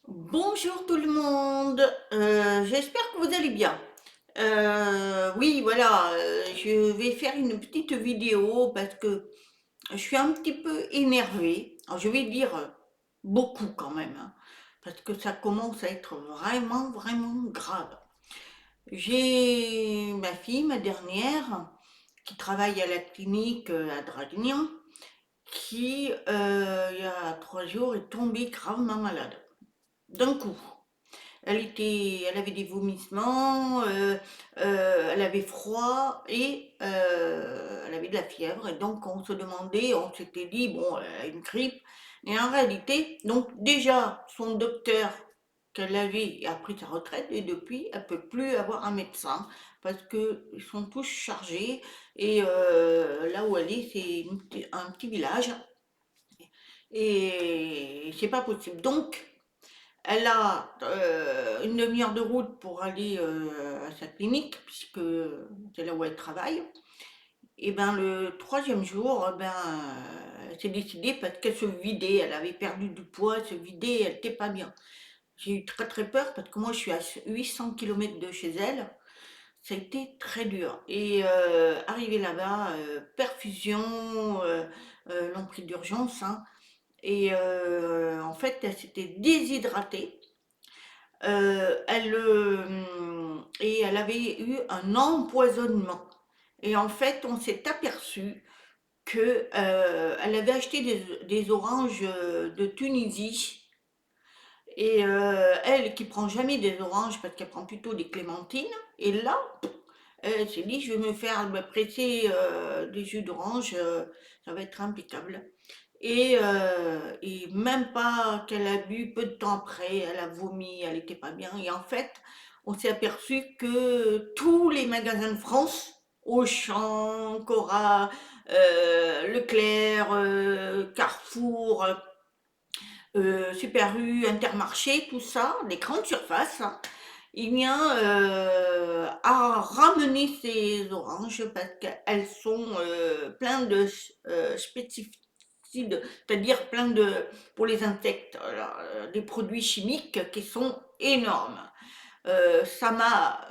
Bonjour tout le monde, j'espère que vous allez bien. Oui, voilà, je vais faire une petite vidéo parce que je suis un petit peu énervée. Alors, je vais dire beaucoup quand même, hein, parce que ça commence à être vraiment, vraiment grave. J'ai ma fille, ma dernière, qui travaille à la clinique à Draguignan, qui, il y a 3 jours, est tombée gravement malade, d'un coup. Elle avait des vomissements, elle avait froid et elle avait de la fièvre. Et donc on se demandait, on s'était dit, bon, elle a une grippe. Et en réalité, donc déjà, son docteur qu'elle avait a pris sa retraite et depuis, elle peut plus avoir un médecin parce qu'ils sont tous chargés. Et là où elle est, c'est un petit village et c'est pas possible. Donc, elle a une demi-heure de route pour aller à sa clinique, puisque c'est là où elle travaille. Et ben le troisième jour, elle s'est décidée parce qu'elle se vidait, elle avait perdu du poids, elle se vidait, elle n'était pas bien. J'ai eu très très peur parce que moi je suis à 800 km de chez elle. Ça a été très dur. Et arrivé là-bas, perfusion, l'ont pris d'urgence, hein. Et en fait, elle s'était déshydratée. Et elle avait eu un empoisonnement. Et en fait, on s'est aperçu que elle avait acheté des oranges de Tunisie. Et elle, qui prend jamais des oranges parce qu'elle prend plutôt des clémentines. Et là, elle s'est dit, je vais me presser des jus d'orange, ça va être impeccable. Et même pas qu'elle a bu, peu de temps après, elle a vomi, elle était pas bien. Et en fait, on s'est aperçu que tous les magasins de France, Auchan, Cora, Leclerc, Carrefour, Super U, Intermarché, tout ça, les grandes surfaces, hein, il vient à ramener ces oranges parce qu'elles sont pleines de pesticides, c'est-à-dire plein de, pour les insectes, des produits chimiques qui sont énormes. Ça m'a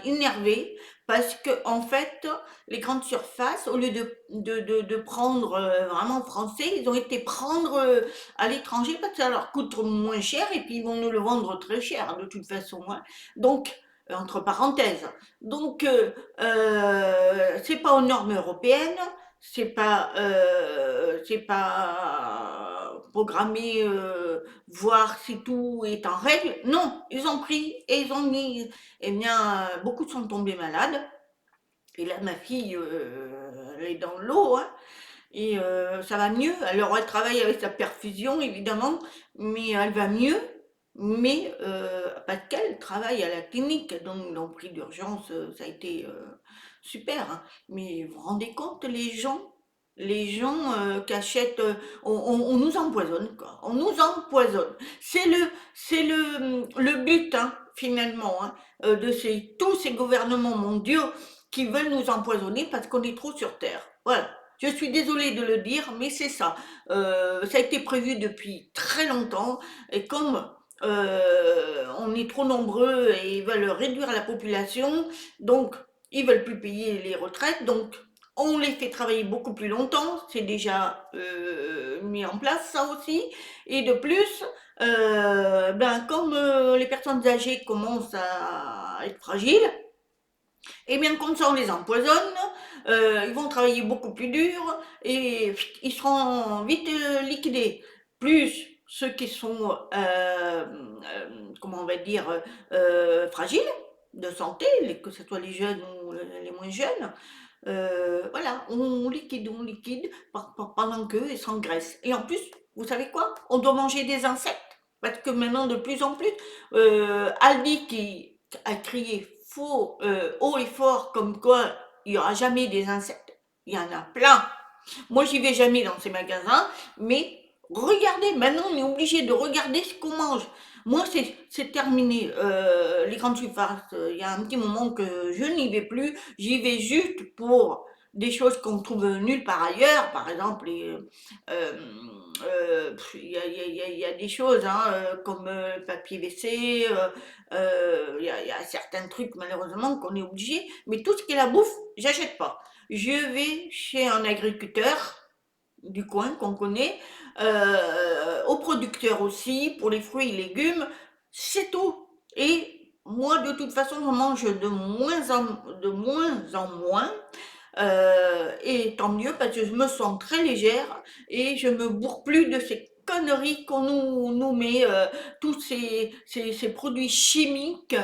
énervé parce que en fait, les grandes surfaces, au lieu de prendre vraiment français, ils ont été prendre à l'étranger parce que ça leur coûte moins cher et puis ils vont nous le vendre très cher de toute façon, hein. Donc, entre parenthèses. Donc, c'est pas aux normes européennes, c'est pas programmé voir si tout est en règle. Non, ils ont pris et ils ont mis. Eh bien, beaucoup sont tombés malades. Et là, ma fille, elle est dans l'eau, hein, et ça va mieux. Alors, elle travaille avec sa perfusion, évidemment, mais elle va mieux. Mais parce qu'elle travaille à la clinique, donc dans le prix d'urgence, ça a été super, hein. Mais vous vous rendez compte, les gens qui achètent, on nous empoisonne, quoi. On nous empoisonne. C'est le but, hein, finalement, hein, de tous ces gouvernements mondiaux qui veulent nous empoisonner parce qu'on est trop sur Terre. Voilà. Je suis désolée de le dire, mais c'est ça. Ça a été prévu depuis très longtemps et comme on est trop nombreux et ils veulent réduire la population, donc ils veulent plus payer les retraites, donc on les fait travailler beaucoup plus longtemps, c'est déjà mis en place ça aussi. Et de plus, comme les personnes âgées commencent à être fragiles, et bien comme ça on les empoisonne, ils vont travailler beaucoup plus dur et ils seront vite liquidés. Plus ceux qui sont, comment on va dire, fragiles de santé, que ce soit les jeunes ou les moins jeunes, voilà, on liquide pendant qu'eux, ils s'engraissent. Et en plus, vous savez quoi? On doit manger des insectes. Parce que maintenant, de plus en plus, Aldi qui a crié faux, haut et fort, comme quoi il n'y aura jamais des insectes. Il y en a plein. Moi, j'y vais jamais dans ces magasins, mais regardez, maintenant, on est obligé de regarder ce qu'on mange. Moi, c'est terminé. Les grandes surfaces, il y a un petit moment que je n'y vais plus. J'y vais juste pour des choses qu'on trouve nulle part ailleurs, par exemple, il y a des choses hein, comme le papier WC, il y a certains trucs malheureusement qu'on est obligé, mais tout ce qui est la bouffe, j'achète pas. Je vais chez un agriculteur du coin qu'on connaît, aux producteurs aussi, pour les fruits et légumes, c'est tout. Et moi, de toute façon, je mange de moins en moins. Et tant mieux parce que je me sens très légère et je me bourre plus de ces conneries qu'on nous met, tous ces produits chimiques,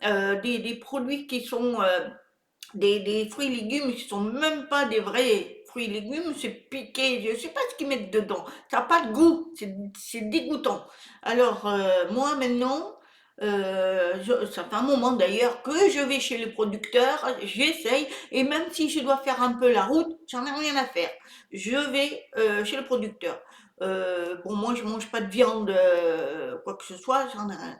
des produits qui sont des fruits et légumes qui sont même pas des vrais fruits et légumes, c'est piqué, je sais pas ce qu'ils mettent dedans, ça n'a pas de goût, c'est dégoûtant. Alors moi maintenant, ça fait un moment d'ailleurs que je vais chez le producteur, j'essaye, et même si je dois faire un peu la route, j'en ai rien à faire. Je vais chez le producteur. Bon, moi je mange pas de viande, quoi que ce soit, j'en ai rien,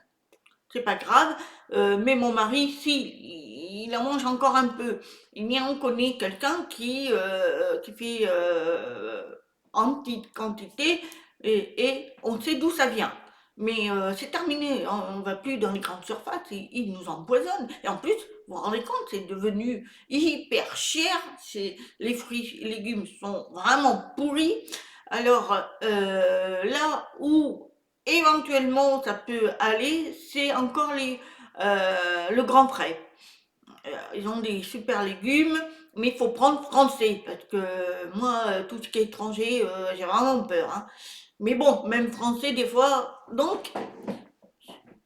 c'est pas grave, mais mon mari, si, il en mange encore un peu. Il y en connaît quelqu'un qui fait en petite quantité et on sait d'où ça vient. Mais c'est terminé, on va plus dans les grandes surfaces, ils nous empoisonnent. Et en plus, vous vous rendez compte, c'est devenu hyper cher, les fruits et légumes sont vraiment pourris. Alors là où éventuellement ça peut aller, c'est encore le grand frais. Ils ont des super légumes, mais il faut prendre français, parce que moi, tout ce qui est étranger, j'ai vraiment peur. Hein. Mais bon, même français des fois. Donc,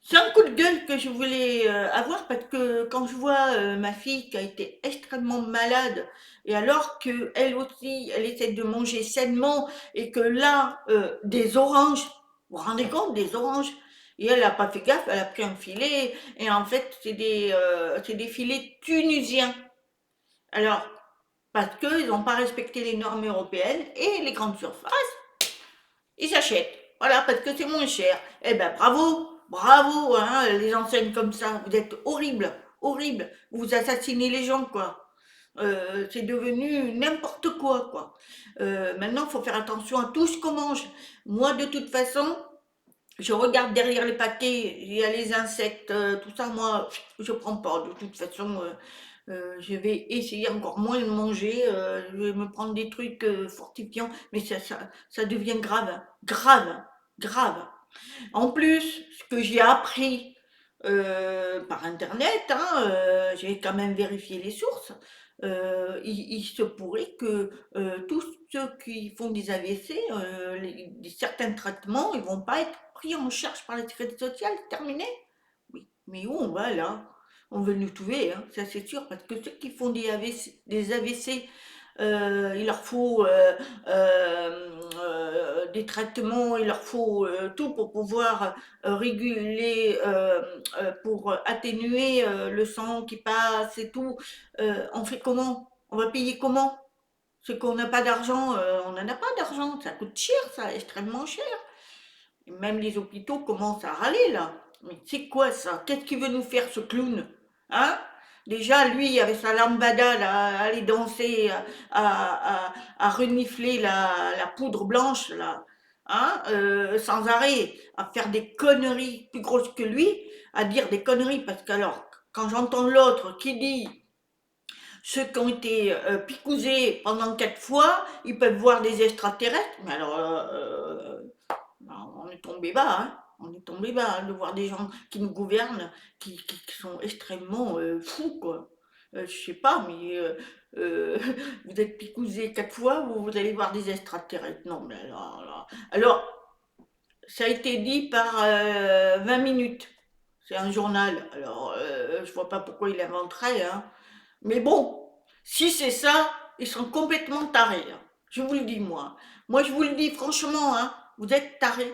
c'est un coup de gueule que je voulais avoir parce que quand je vois ma fille qui a été extrêmement malade et alors que elle aussi, elle essaie de manger sainement et que là, des oranges, vous vous rendez compte, des oranges, et elle n'a pas fait gaffe, elle a pris un filet et en fait, c'est des filets tunisiens. Alors, parce qu'ils n'ont pas respecté les normes européennes et les grandes surfaces ils achètent. Voilà, parce que c'est moins cher. Eh ben bravo, bravo, hein, les enseignes comme ça. Vous êtes horribles, horribles. Vous assassinez les gens, quoi. C'est devenu n'importe quoi, quoi. Maintenant, il faut faire attention à tout ce qu'on mange. Moi, de toute façon, je regarde derrière les paquets, il y a les insectes, tout ça, moi, je prends pas. De toute façon, je vais essayer encore moins de manger, je vais me prendre des trucs fortifiants, mais ça devient grave, grave, grave. En plus, ce que j'ai appris par Internet, hein, j'ai quand même vérifié les sources, il se pourrait que tous ceux qui font des AVC, certains traitements, ils vont pas être pris en charge par la sécurité sociale, terminé. Oui, mais où on va là? On veut nous tuer, hein, ça c'est sûr, parce que ceux qui font des AVC, il leur faut des traitements, il leur faut tout pour pouvoir réguler, pour atténuer le sang qui passe et tout. On fait comment? On va payer comment? C'est qu'on n'a pas d'argent, on n'en a pas d'argent, ça coûte cher, ça, extrêmement cher. Et même les hôpitaux commencent à râler là. Mais c'est quoi ça? Qu'est-ce qu'il veut nous faire ce clown? Hein? Déjà, lui, avec sa lambada, là, à aller danser, à renifler la poudre blanche, là, hein, sans arrêt, à faire des conneries plus grosses que lui, à dire des conneries, parce que alors, quand j'entends l'autre qui dit ceux qui ont été picousés pendant 4 fois, ils peuvent voir des extraterrestres, mais alors, on est tombé bas, hein. On est tombé bas hein, de voir des gens qui nous gouvernent, qui sont extrêmement fous, quoi. Je sais pas, mais vous êtes picousé 4 fois, vous allez voir des extraterrestres. Non, mais alors, ça a été dit par 20 minutes. C'est un journal. Alors, je vois pas pourquoi il inventerait, hein. Mais bon, si c'est ça, ils sont complètement tarés. Hein. Je vous le dis, moi. Moi, je vous le dis franchement, hein, vous êtes tarés.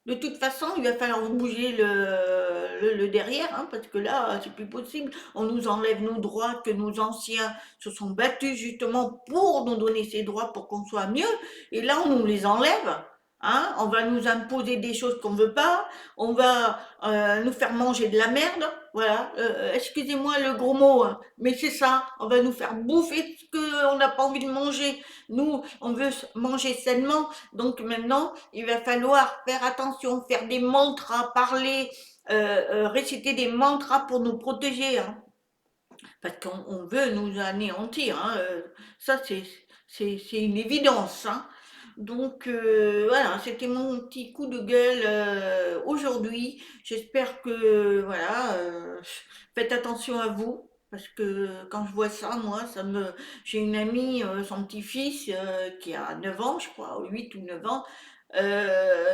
De toute façon, il va falloir vous bouger le derrière, hein, parce que là, c'est plus possible. On nous enlève nos droits que nos anciens se sont battus justement pour nous donner ces droits pour qu'on soit mieux. Et là, on nous les enlève. hein, on va nous imposer des choses qu'on veut pas, on va nous faire manger de la merde, voilà, excusez-moi le gros mot, hein, mais c'est ça, on va nous faire bouffer ce qu'on n'a pas envie de manger. Nous, on veut manger sainement, donc maintenant, il va falloir faire attention, faire des mantras, parler, réciter des mantras pour nous protéger, hein, parce qu'on veut nous anéantir, hein, ça c'est une évidence, hein. Donc voilà, c'était mon petit coup de gueule aujourd'hui. J'espère que voilà, faites attention à vous. Parce que quand je vois ça, moi, j'ai une amie, son petit-fils qui a 9 ans, je crois, ou 8 ou 9 ans.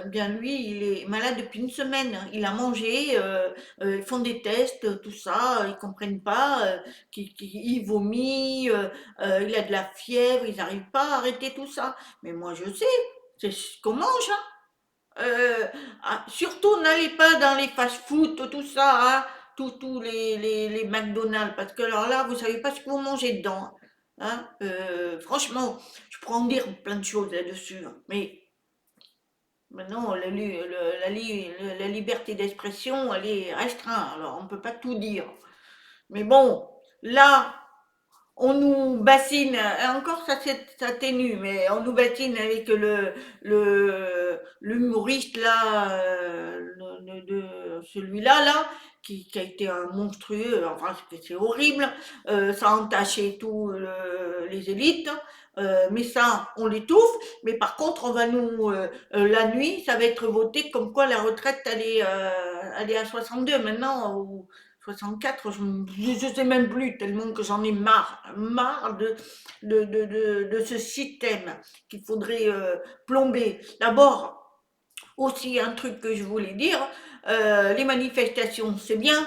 Bien lui, il est malade depuis une semaine, hein. Il a mangé, ils font des tests, tout ça, ils comprennent pas, il vomit, il a de la fièvre, ils n'arrivent pas à arrêter tout ça. Mais moi, je sais, c'est ce qu'on mange, hein. Surtout, n'allez pas dans les fast-food, tout ça, hein, tous les McDonald's, parce que alors là, vous savez pas ce que vous mangez dedans, hein. Franchement, je pourrais en dire plein de choses là-dessus, hein, mais maintenant, la liberté d'expression, elle est restreinte, alors on peut pas tout dire. Mais bon, là, on nous bassine, et encore ça s'atténue, mais on nous bassine avec l'humoriste là, celui-là là, qui a été un monstrueux, enfin c'est horrible, ça a entaché tous les élites, mais ça on l'étouffe, mais par contre on va la nuit, ça va être voté comme quoi la retraite elle est à 62 maintenant, ou 64, je sais même plus, tellement que j'en ai marre de ce système qu'il faudrait plomber. D'abord, aussi un truc que je voulais dire, les manifestations, c'est bien,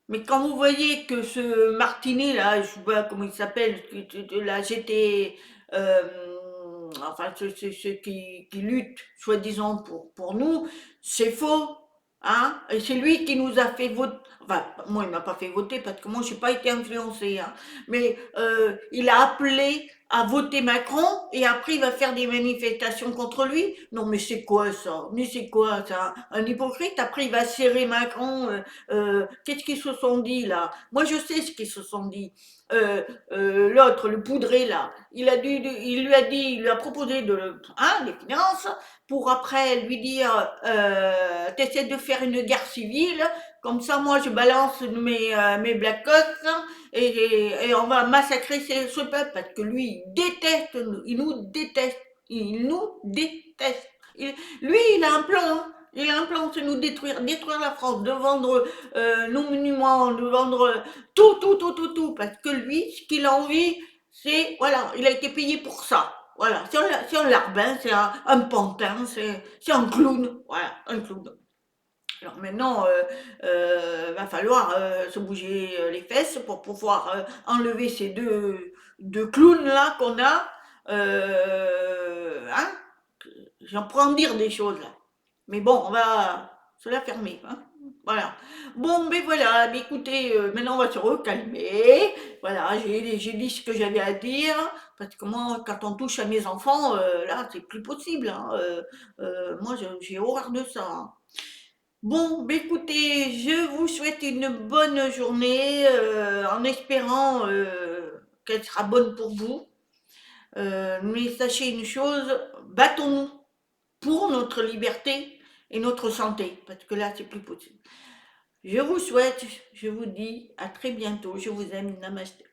mais quand vous voyez que ce Martinet, là, je sais pas comment il s'appelle, la GT, enfin, ceux qui luttent, soi-disant, pour nous, c'est faux, hein, et c'est lui qui nous a fait voter. Enfin, moi, il m'a pas fait voter parce que moi, je n'ai pas été influencée, hein. Mais il a appelé à voter Macron et après il va faire des manifestations contre lui. Non, mais c'est quoi ça? Mais c'est quoi ça? Un hypocrite. Après, il va serrer Macron. Qu'est-ce qu'ils se sont dit là? Moi, je sais ce qu'ils se sont dit. L'autre, le poudré là, il lui a proposé des finances pour après lui dire t'essaies de faire une guerre civile, comme ça moi je balance mes Black Ops et on va massacrer ce peuple parce que lui il nous déteste, il nous déteste. Lui il a un plan, hein. Il a un plan, c'est nous détruire la France, de vendre nos monuments, de vendre tout, parce que lui, ce qu'il a envie, c'est, voilà, il a été payé pour ça. Voilà, c'est un larbin, c'est un pantin, c'est un clown, voilà, un clown. Alors maintenant, va falloir se bouger les fesses pour pouvoir enlever ces deux clowns là qu'on a. Hein, j'en prends en dire des choses là. Mais bon, on va se la fermer, hein. Voilà. Bon, ben voilà, mais écoutez, maintenant on va se recalmer. Voilà, j'ai dit ce que j'avais à dire, parce que moi, quand on touche à mes enfants, là, c'est plus possible, hein. Moi, j'ai horreur de ça, hein. Bon, ben écoutez, je vous souhaite une bonne journée, en espérant qu'elle sera bonne pour vous. Mais sachez une chose, battons-nous pour notre liberté et notre santé, parce que là, c'est plus possible. Je vous souhaite, je vous dis à très bientôt. Je vous aime, namaste.